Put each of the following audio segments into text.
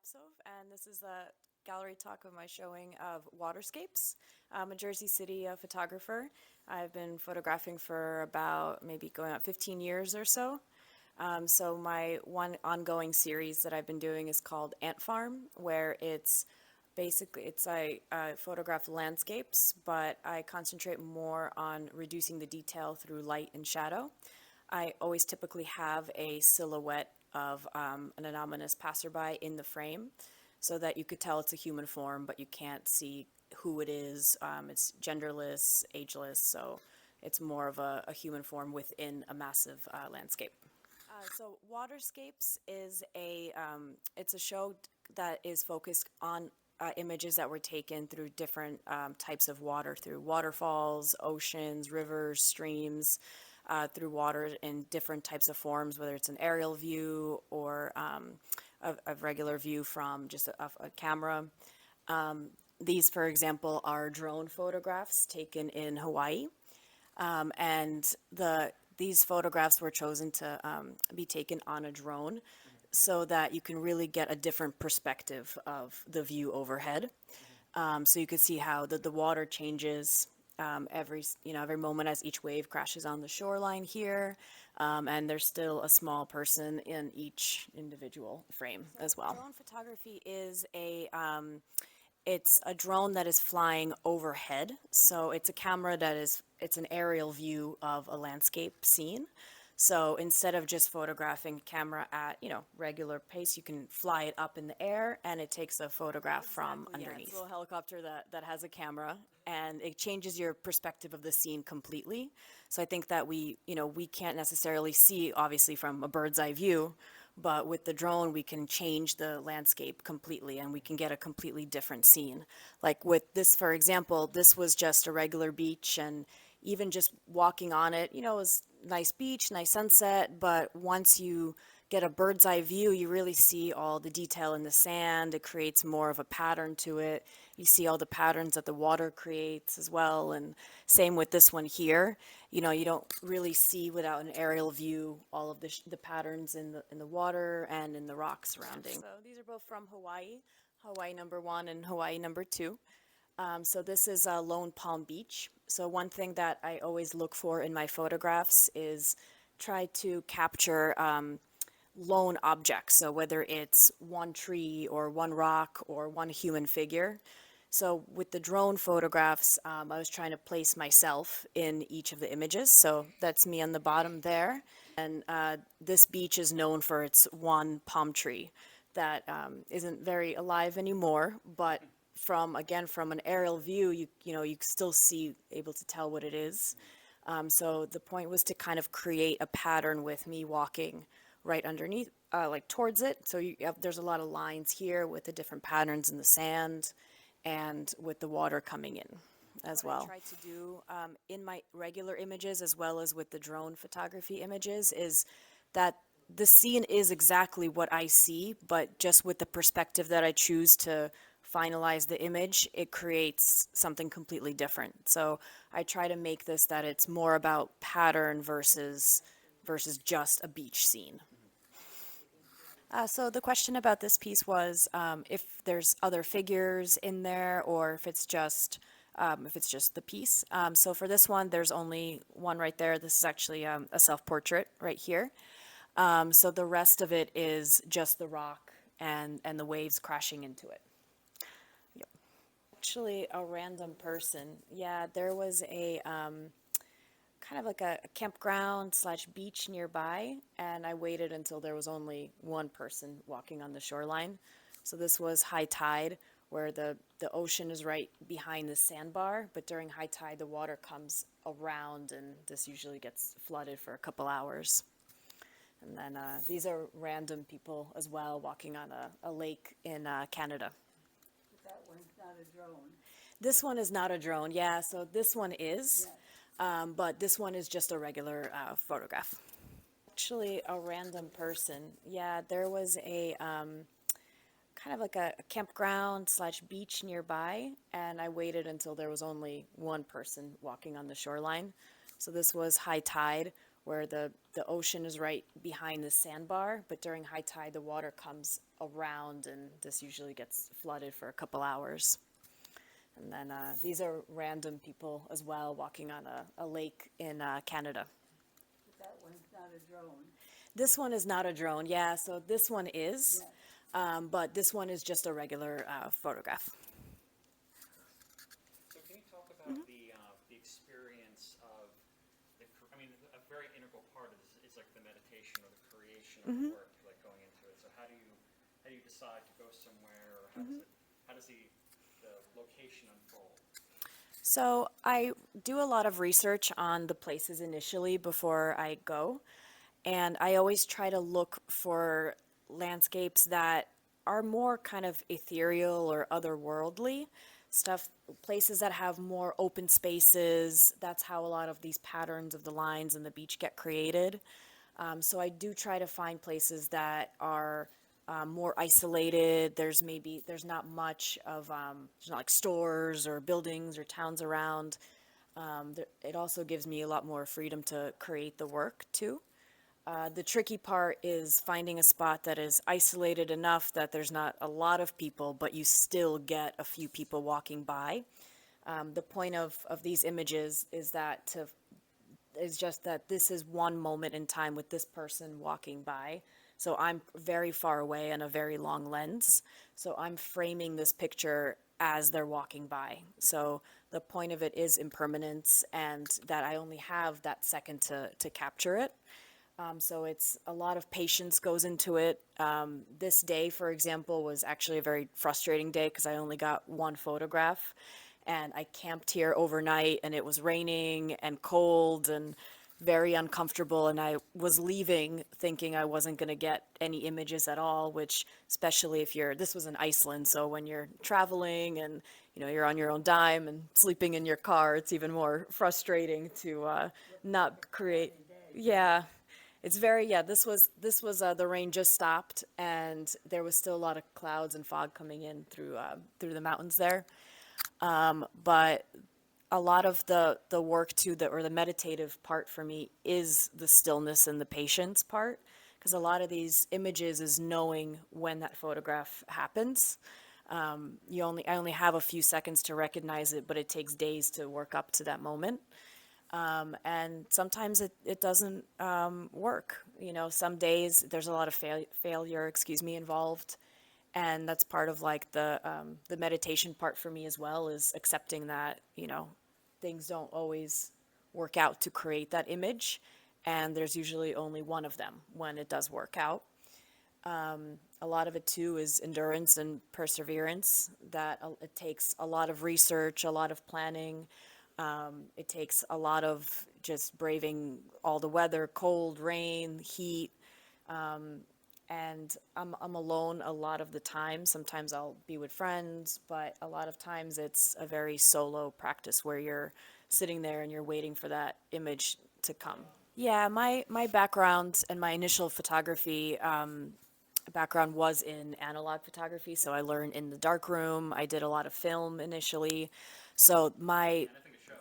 Ryabtsov, and this is a gallery talk of my showing of Waterscapes. I'm a Jersey City photographer. I've been photographing for about maybe going on 15 years or so. So my one ongoing series that I've been doing is called Ant Farm, where I photograph landscapes, but I concentrate more on reducing the detail through light and shadow. I always typically have a silhouette of an anonymous passerby in the frame so that you could tell it's a human form, but you can't see who it is. It's genderless, ageless, so it's more of a human form within a massive landscape. So Waterscapes is it's a show that is focused on images that were taken through different types of water, through waterfalls, oceans, rivers, streams, through water in different types of forms, whether it's an aerial view or a regular view from just a camera. These, for example, are drone photographs taken in Hawaii. And these photographs were chosen to be taken on a drone so that you can really get a different perspective of the view overhead. So you could see how the water changes every moment as each wave crashes on the shoreline here, and there's still a small person in each individual frame as well. Drone photography is it's a drone that is flying overhead, so it's a camera it's an aerial view of a landscape scene. So instead of just photographing camera at, regular pace, you can fly it up in the air and it takes a photograph from underneath. Yeah, it's a little helicopter that has a camera, and it changes your perspective of the scene completely. So I think that we can't necessarily see, obviously, from a bird's eye view, but with the drone, we can change the landscape completely and we can get a completely different scene. Like with this, for example, this was just a regular beach, and even just walking on it, it was nice beach, nice sunset, but once you get a bird's eye view, you really see all the detail in the sand. It creates more of a pattern to it. You see all the patterns that the water creates as well, and same with this one here. You don't really see without an aerial view all of the patterns in the water and in the rocks surrounding. So these are both from Hawaii, Hawaii #1 and Hawaii #2. So this is Lone Palm Beach. So one thing that I always look for in my photographs is try to capture lone objects. So whether it's one tree or one rock or one human figure. So with the drone photographs, I was trying to place myself in each of the images. So that's me on the bottom there. And this beach is known for its one palm tree that isn't very alive anymore, but from an aerial view, you still able to tell what it is. So the point was to kind of create a pattern with me walking right underneath, like towards it. So there's a lot of lines here with the different patterns in the sand and with the water coming in as well. What I try to do in my regular images as well as with the drone photography images is that the scene is exactly what I see, but just with the perspective that I choose to finalize the image, it creates something completely different. So I try to make this that it's more about pattern versus just a beach scene. So the question about this piece was if there's other figures in there or if it's just the piece. So for this one, there's only one right there. This is actually a self-portrait right here. So the rest of it is just the rock and the waves crashing into it. Yep. Actually, a random person. Yeah, there was a kind of like a campground / beach nearby, and I waited until there was only one person walking on the shoreline. So this was high tide, where the ocean is right behind the sandbar, but during high tide the water comes around and this usually gets flooded for a couple hours. And then these are random people as well walking on a lake in Canada. But that one's not a drone. This one is not a drone, yeah, so this one is. Yes. But this one is just a regular photograph. Actually, a random person. Yeah, there was a kind of like a campground / beach nearby, and I waited until there was only one person walking on the shoreline. So this was high tide, where the ocean is right behind the sandbar, but during high tide, the water comes around, and this usually gets flooded for a couple hours. And then these are random people as well walking on a lake in Canada. But that one's not a drone. This one is not a drone, yeah, so this one is, but this one is just a regular photograph. So can you talk about the experience of I mean, a very integral part of this is like the meditation or the creation of the work, like going into it. So how do you decide to go somewhere, or how does the location unfold? So I do a lot of research on the places initially before I go, and I always try to look for landscapes that are more kind of ethereal or otherworldly stuff, places that have more open spaces. That's how a lot of these patterns of the lines and the beach get created. So I do try to find places that are more isolated. There's not much of, there's not like stores or buildings or towns around. It also gives me a lot more freedom to create the work too. The tricky part is finding a spot that is isolated enough that there's not a lot of people, but you still get a few people walking by. The point of these images is just that this is one moment in time with this person walking by. So I'm very far away on a very long lens. So I'm framing this picture as they're walking by. So the point of it is impermanence, and that I only have that second to capture it. So it's a lot of patience goes into it. This day, for example, was actually a very frustrating day because I only got one photograph, and I camped here overnight, and it was raining and cold and very uncomfortable, and I was leaving thinking I wasn't going to get any images at all, which, especially if this was in Iceland, so when you're traveling and you're on your own dime and sleeping in your car, it's even more frustrating to not create. Yeah. It's very, yeah, this was the rain just stopped, and there was still a lot of clouds and fog coming in through the mountains there. But a lot of the work too, or the meditative part for me, is the stillness and the patience part, because a lot of these images is knowing when that photograph happens. I only have a few seconds to recognize it, but it takes days to work up to that moment. And sometimes it doesn't work. Some days there's a lot of failure, involved. And that's part of like the meditation part for me as well, is accepting that, things don't always work out to create that image. And there's usually only one of them when it does work out. A lot of it too is endurance and perseverance, that it takes a lot of research, a lot of planning. It takes a lot of just braving all the weather, cold, rain, heat. And I'm alone a lot of the time. Sometimes I'll be with friends, but a lot of times it's a very solo practice where you're sitting there and you're waiting for that image to come. Yeah, my background and my initial photography background was in analog photography, so I learned in the darkroom. I did a lot of film initially. So And I think it shows.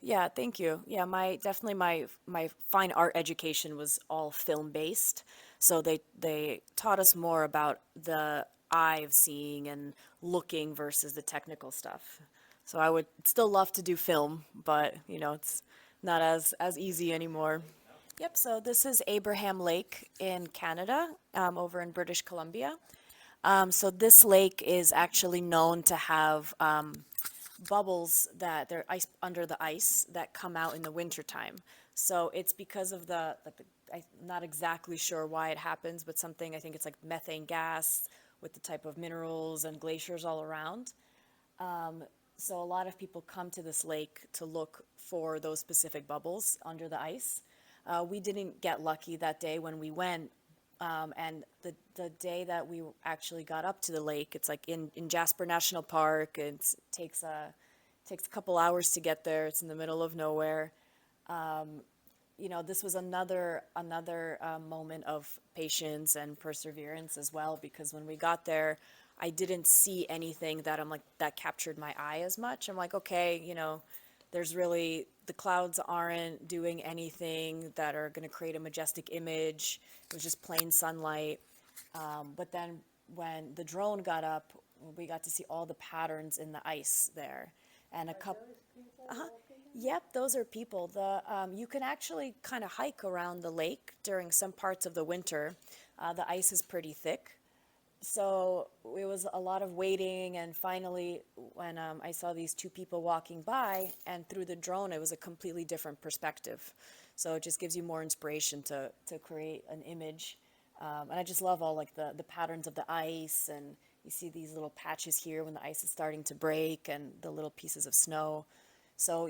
yeah, thank you. Yeah, definitely my fine art education was all film based. So they taught us more about the eye of seeing and looking versus the technical stuff. So I would still love to do film, but it's not as easy anymore. Yep, so this is Abraham Lake in Canada, over in British Columbia. So this lake is actually known to have bubbles that they're ice under the ice that come out in the wintertime. So it's because of I'm not exactly sure why it happens, but something, I think it's like methane gas with the type of minerals and glaciers all around. So a lot of people come to this lake to look for those specific bubbles under the ice. We didn't get lucky that day when we went, and the day that we actually got up to the lake, it's like in Jasper National Park. It takes a couple hours to get there. It's in the middle of nowhere. This was another moment of patience and perseverance as well, because when we got there, I didn't see anything that that captured my eye as much. I'm like, okay, There's really, the clouds aren't doing anything that are going to create a majestic image. It was just plain sunlight. But then when the drone got up, we got to see all the patterns in the ice there. And a couple, Those people walking? yep, those are people. You can actually kind of hike around the lake during some parts of the winter. The ice is pretty thick. So it was a lot of waiting, and finally, when I saw these two people walking by, and through the drone, it was a completely different perspective. So it just gives you more inspiration to create an image. And I just love all like the patterns of the ice, and you see these little patches here when the ice is starting to break, and the little pieces of snow. So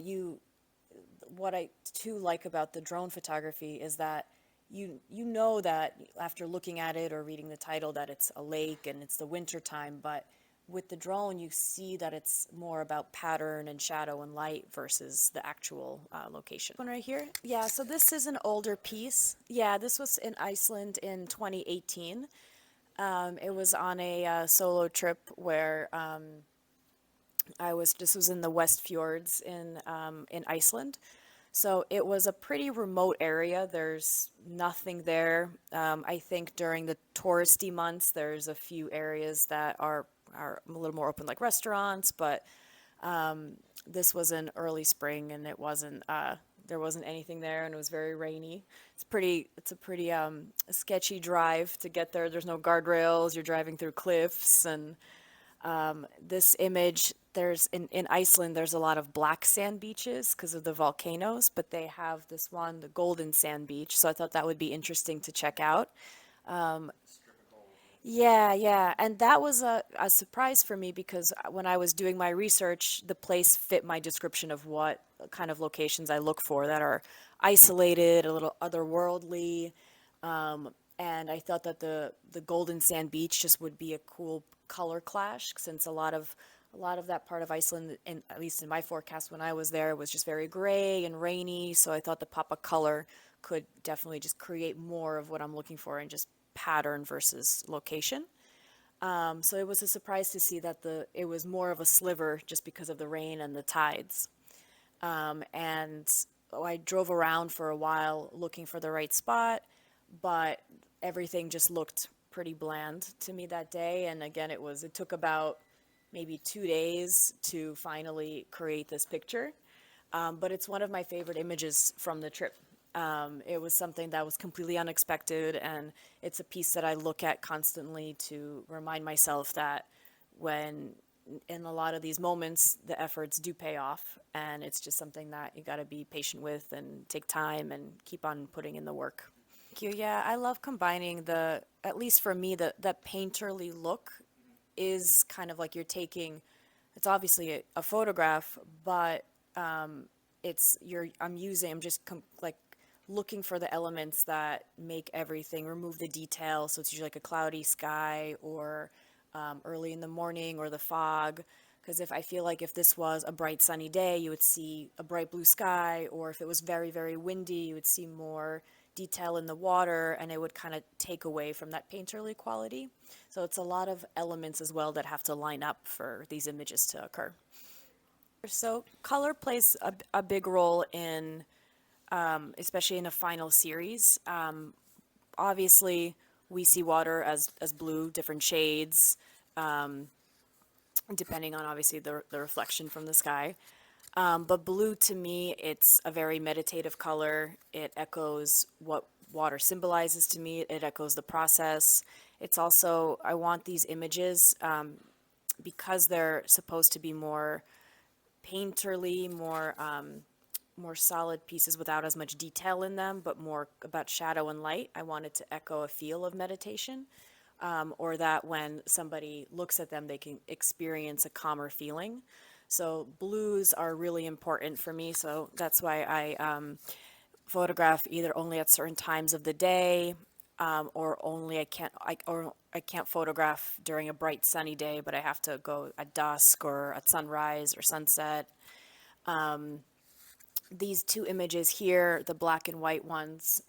what I too like about the drone photography is that you know that after looking at it or reading the title that it's a lake and it's the winter time, but with the drone you see that it's more about pattern and shadow and light versus the actual location. One right here. Yeah, so this is an older piece. Yeah, this was in Iceland in 2018. It was on a solo trip where this was in the West Fjords in Iceland. So it was a pretty remote area. There's nothing there. I think during the touristy months, there's a few areas that are a little more open, like restaurants. But this was in early spring, and there wasn't anything there, and it was very rainy. It's a pretty sketchy drive to get there. There's no guardrails. You're driving through cliffs, and this image, in Iceland, there's a lot of black sand beaches because of the volcanoes, but they have this one, the golden sand beach. So I thought that would be interesting to check out. Yeah, yeah. And that was a surprise for me because when I was doing my research, the place fit my description of what kind of locations I look for that are isolated, a little otherworldly. And I thought that the Golden Sand Beach just would be a cool color clash since a lot of that part of Iceland, and at least in my forecast when I was there, was just very gray and rainy. So I thought the pop of color could definitely just create more of what I'm looking for and just pattern versus location. So it was a surprise to see that it was more of a sliver just because of the rain and the tides. And I drove around for a while looking for the right spot, but everything just looked pretty bland to me that day. And again, it took about maybe 2 days to finally create this picture. But it's one of my favorite images from the trip. It was something that was completely unexpected, and it's a piece that I look at constantly to remind myself that when in a lot of these moments, the efforts do pay off, and it's just something that you got to be patient with and take time and keep on putting in the work. Thank you. Yeah, I love combining at least for me, the painterly look is kind of like it's obviously a photograph, but I'm just like looking for the elements that make everything, remove the detail. So it's usually like a cloudy sky or early in the morning or the fog. Because if I feel like if this was a bright sunny day, you would see a bright blue sky, or if it was very, very windy, you would see more detail in the water, and it would kind of take away from that painterly quality. So it's a lot of elements as well that have to line up for these images to occur. So color plays a big role in, especially in a final series. Obviously, we see water as blue, different shades, depending on obviously the reflection from the sky. But blue to me, it's a very meditative color. It echoes what water symbolizes to me. It echoes the process. It's also, I want these images, because they're supposed to be more painterly, more solid pieces without as much detail in them, but more about shadow and light. I want it to echo a feel of meditation, or that when somebody looks at them, they can experience a calmer feeling. So blues are really important for me. So that's why I photograph either only at certain times of the day, or I can't photograph during a bright sunny day, but I have to go at dusk or at sunrise or sunset. These two images here, the black and white ones,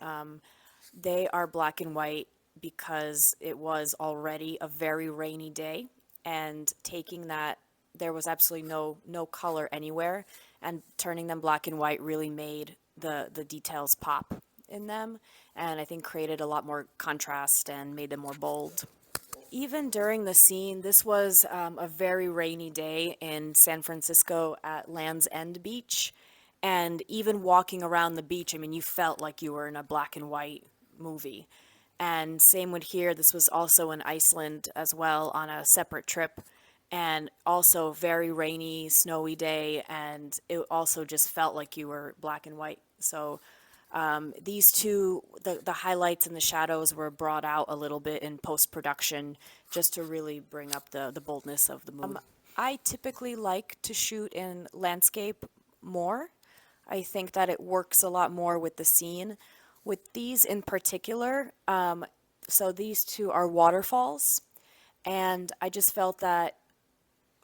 they are black and white because it was already a very rainy day, and taking that, there was absolutely no color anywhere, and turning them black and white really made the details pop in them, and I think created a lot more contrast and made them more bold. Even during the scene, this was a very rainy day in San Francisco at Land's End Beach. And even walking around the beach, I mean, you felt like you were in a black and white movie. And same with here, this was also in Iceland as well on a separate trip. And also very rainy, snowy day. And it also just felt like you were black and white. So these two, the highlights and the shadows were brought out a little bit in post-production just to really bring up the boldness of the mood. I typically like to shoot in landscape more. I think that it works a lot more with the scene. With these in particular, so these two are waterfalls, and I just felt that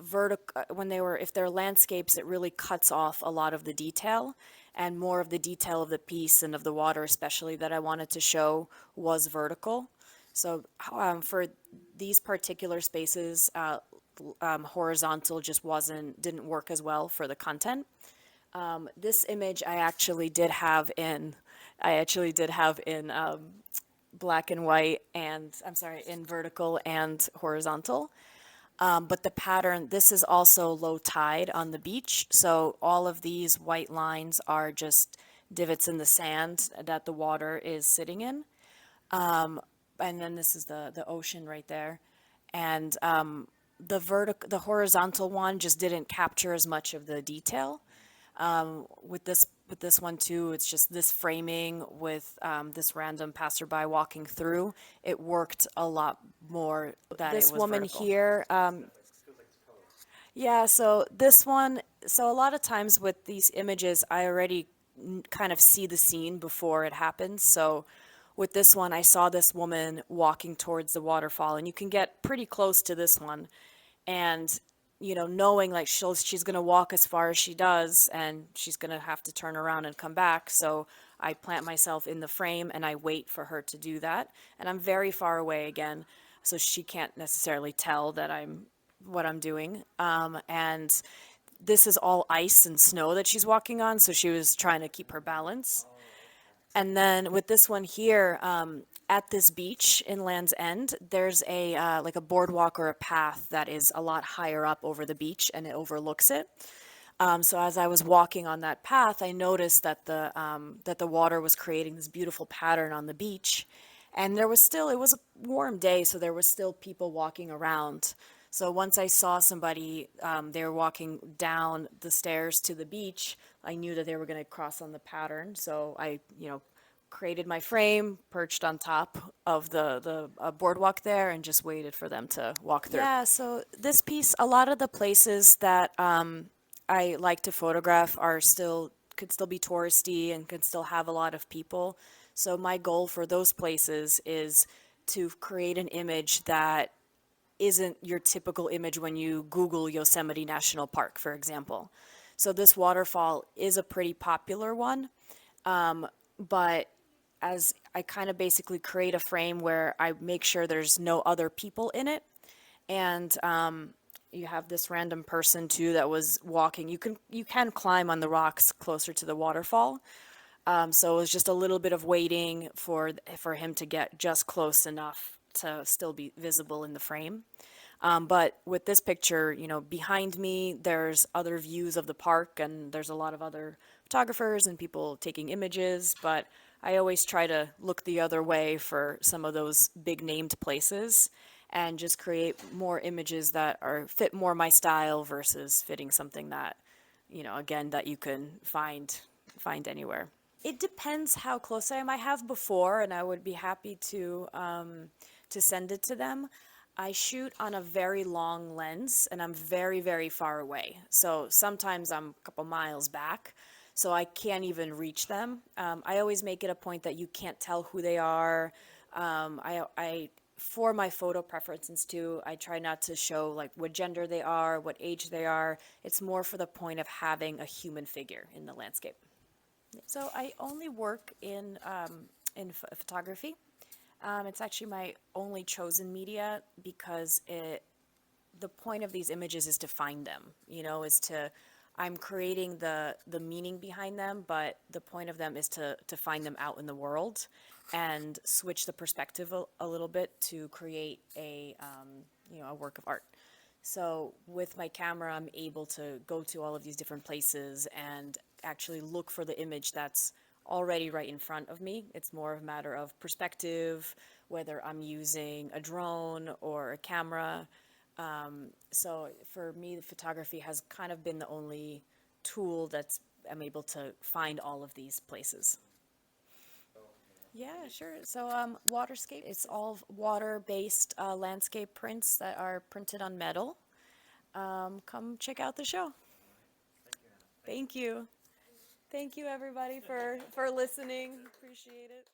if they're landscapes, it really cuts off a lot of the detail, and more of the detail of the piece and of the water especially that I wanted to show was vertical. So for these particular spaces, horizontal just didn't work as well for the content. This image I actually did have in black and white, and I'm sorry, in vertical and horizontal. But the pattern, this is also low tide on the beach. So all of these white lines are just divots in the sand that the water is sitting in. And then this is the ocean right there. And the horizontal one just didn't capture as much of the detail. With this one too, it's just this framing with this random passerby walking through. It worked a lot more that this it was woman vertical. Here. Yeah, so this one, so a lot of times with these images, I already kind of see the scene before it happens. So with this one, I saw this woman walking towards the waterfall, and you can get pretty close to this one. And knowing like she's going to walk as far as she does, and she's going to have to turn around and come back. So I plant myself in the frame and I wait for her to do that. And I'm very far away again, so she can't necessarily tell that what I'm doing. And this is all ice and snow that she's walking on, so she was trying to keep her balance. And then with this one here, at this beach in Land's End, there's like a boardwalk or a path that is a lot higher up over the beach, and it overlooks it. So as I was walking on that path, I noticed that the water was creating this beautiful pattern on the beach, and it was a warm day, so there was still people walking around. So once I saw somebody, they were walking down the stairs to the beach, I knew that they were going to cross on the pattern. So I, created my frame, perched on top of the boardwalk there, and just waited for them to walk through. Yeah, so this piece, a lot of the places that I like to photograph could still be touristy and could still have a lot of people. So my goal for those places is to create an image that isn't your typical image when you Google Yosemite National Park, for example. So this waterfall is a pretty popular one, but as I kind of basically create a frame where I make sure there's no other people in it, and you have this random person too that was walking. You can climb on the rocks closer to the waterfall, so it was just a little bit of waiting for him to get just close enough to still be visible in the frame. But with this picture, behind me, there's other views of the park, and there's a lot of other photographers and people taking images, but I always try to look the other way for some of those big named places and just create more images that fit more my style versus fitting something that, again, that you can find anywhere. It depends how close I am. I have before, and I would be happy to send it to them. I shoot on a very long lens, and I'm very, very far away. So sometimes I'm a couple miles back, so I can't even reach them. I always make it a point that you can't tell who they are. For my photo preferences too, I try not to show like what gender they are, what age they are. It's more for the point of having a human figure in the landscape. So I only work in photography. It's actually my only chosen media because the point of these images is to find them, is to I'm creating the meaning behind them, but the point of them is to find them out in the world and switch the perspective a little bit to create a work of art. So with my camera, I'm able to go to all of these different places and actually look for the image that's already right in front of me. It's more of a matter of perspective, whether I'm using a drone or a camera. So for me, the photography has kind of been the only tool that's I'm able to find all of these places. Yeah, sure. So Waterscape, it's all water-based landscape prints that are printed on metal. Come check out the show. Thank you, Anna. Thank you. Thank you, everybody, for listening. Appreciate it.